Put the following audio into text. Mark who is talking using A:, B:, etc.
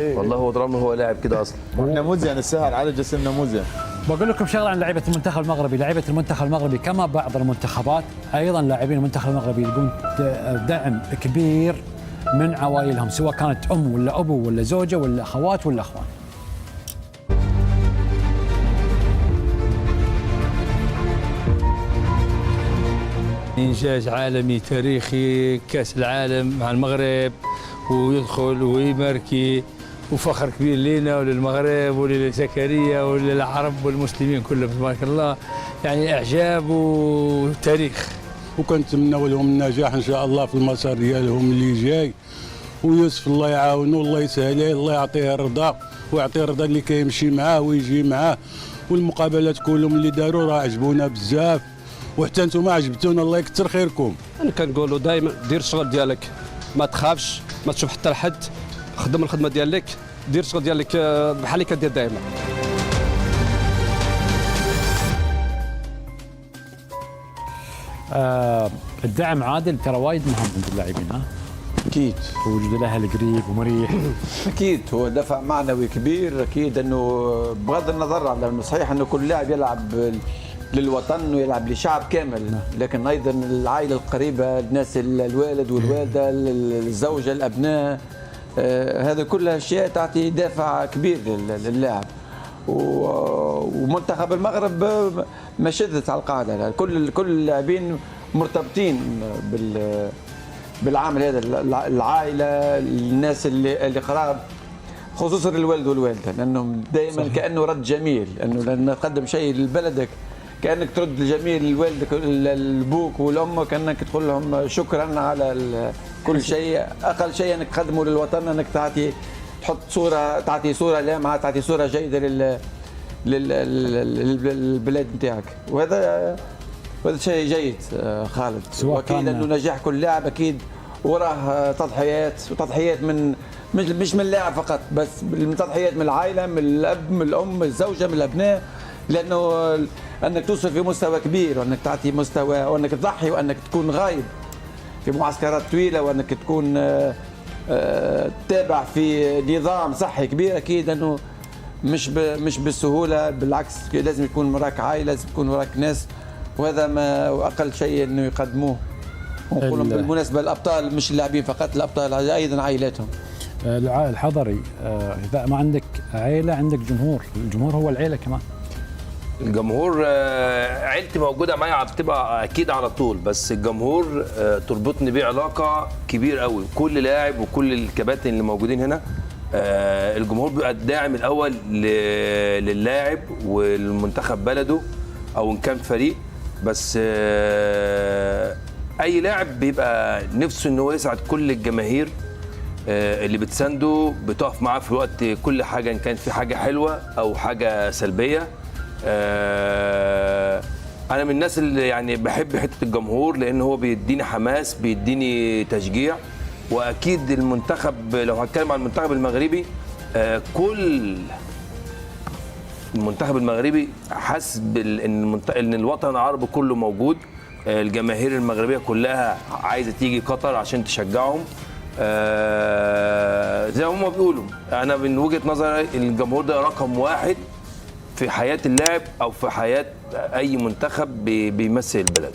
A: والله هو طالما هو لاعب كده اصلا.
B: نموذج السهر على جسم نموذج.
C: بقول لكم شغله عن لعيبه المنتخب المغربي، لعيبه المنتخب المغربي كما بعض المنتخبات ايضا لاعبين المنتخب المغربي يلقون دعم كبير من عوائلهم، سواء كانت ام ولا ابو ولا زوجه ولا اخوات ولا اخوان.
D: إنجاز عالمي تاريخي، كأس العالم مع المغرب ويدخل ويماركي، وفخر كبير لنا وللمغرب ولزكريا وللعرب والمسلمين كلهم تبارك الله، يعني إعجاب وتاريخ.
E: وكنتمنوا لهم النجاح إن شاء الله في المسار ديالهم اللي جاي، ويوسف الله يعاونه والله يسهل عليه، الله يعطيه الرضا ويعطيه الرضا اللي كيمشي معاه ويجي معاه. والمقابلات كلهم اللي داروا راه عجبونا بزاف، وحتى انتم عجبتونا الله يكثر خيركم.
F: انا كنقولوا دائما دير الشغل ديالك، ما تخافش، ما تشوف حتى لحد، خدم الخدمه ديالك، دير الشغل ديالك بحال اللي كدير دائما.
C: الدعم عادل ترى وايد مهم عند اللاعبين، ها؟
B: اكيد
C: وجود الاهل قريب ومريح.
G: اكيد هو دفع معنوي كبير، اكيد انه بغض النظر على انه صحيح انه كل لاعب يلعب للوطن ويلعب لشعب كامل، لكن ايضا العائله القريبه، الناس، الوالد والوالده، الزوجه، الابناء، هذا كلها اشياء تعطي دافع كبير للاعب. ومنتخب المغرب ما شدت على القاعده، كل اللاعبين مرتبطين بالعامل هذا، العائله، الناس اللي قراب، خصوصا الوالد والوالده، لانهم دائما كانه رد جميل، انه لما تقدم شيء لبلدك كانك ترد الجميل لوالدك، لابوك والام، كانك تقول لهم شكرا على كل شيء. اقل شيء انك تقدمه للوطن، انك تحط صوره، تعطي صوره لامعه، تعطي صوره جيده للبلاد نتاعك، وهذا شيء جيد خالد. واكيد انه نجاح كل لاعب اكيد وراه تضحيات، وتضحيات من مش من اللاعب فقط، بس من تضحيات من العائله، من الاب، من الام، من الزوجه، من الابناء، لانه انك توصل في مستوى كبير، وانك تعطي مستوى، وانك تضحي، وانك تكون غايب في معسكرات طويله، وانك تكون تتابع في نظام صحي كبير، اكيد انه مش بالسهوله، بالعكس لازم يكون وراك عائله، لازم يكون وراك ناس، وهذا ما اقل شيء انه يقدموه. ونقول بالمناسبه الابطال مش اللاعبين فقط، الابطال ايضا عائلاتهم.
C: الحضري، اذا ما عندك عائله عندك جمهور، الجمهور هو العيله كمان.
A: الجمهور عيلتي موجوده معايا بتبقى اكيد على طول، بس الجمهور تربطني بيه علاقه كبيره قوي. كل لاعب وكل الكباتن اللي موجودين هنا، الجمهور بيبقى الداعم الاول للاعب والمنتخب بلده، او ان كان فريق. بس اي لاعب بيبقى نفسه ان هو يسعد كل الجماهير اللي بتسانده، بتقف معاه في وقت كل حاجه، ان كان في حاجه حلوه او حاجه سلبيه. انا من الناس اللي يعني بحب حته الجمهور، لان هو بيديني حماس، بيديني تشجيع. واكيد المنتخب، لو هتكلم عن المنتخب المغربي، كل المنتخب المغربي حاسس ان الوطن العربي كله موجود. الجماهير المغربيه كلها عايزه تيجي قطر عشان تشجعهم. زي ما هم بيقولوا، انا من وجهه نظري الجمهور ده رقم واحد في حياه اللاعب او في حياه اي منتخب بيمثل البلد.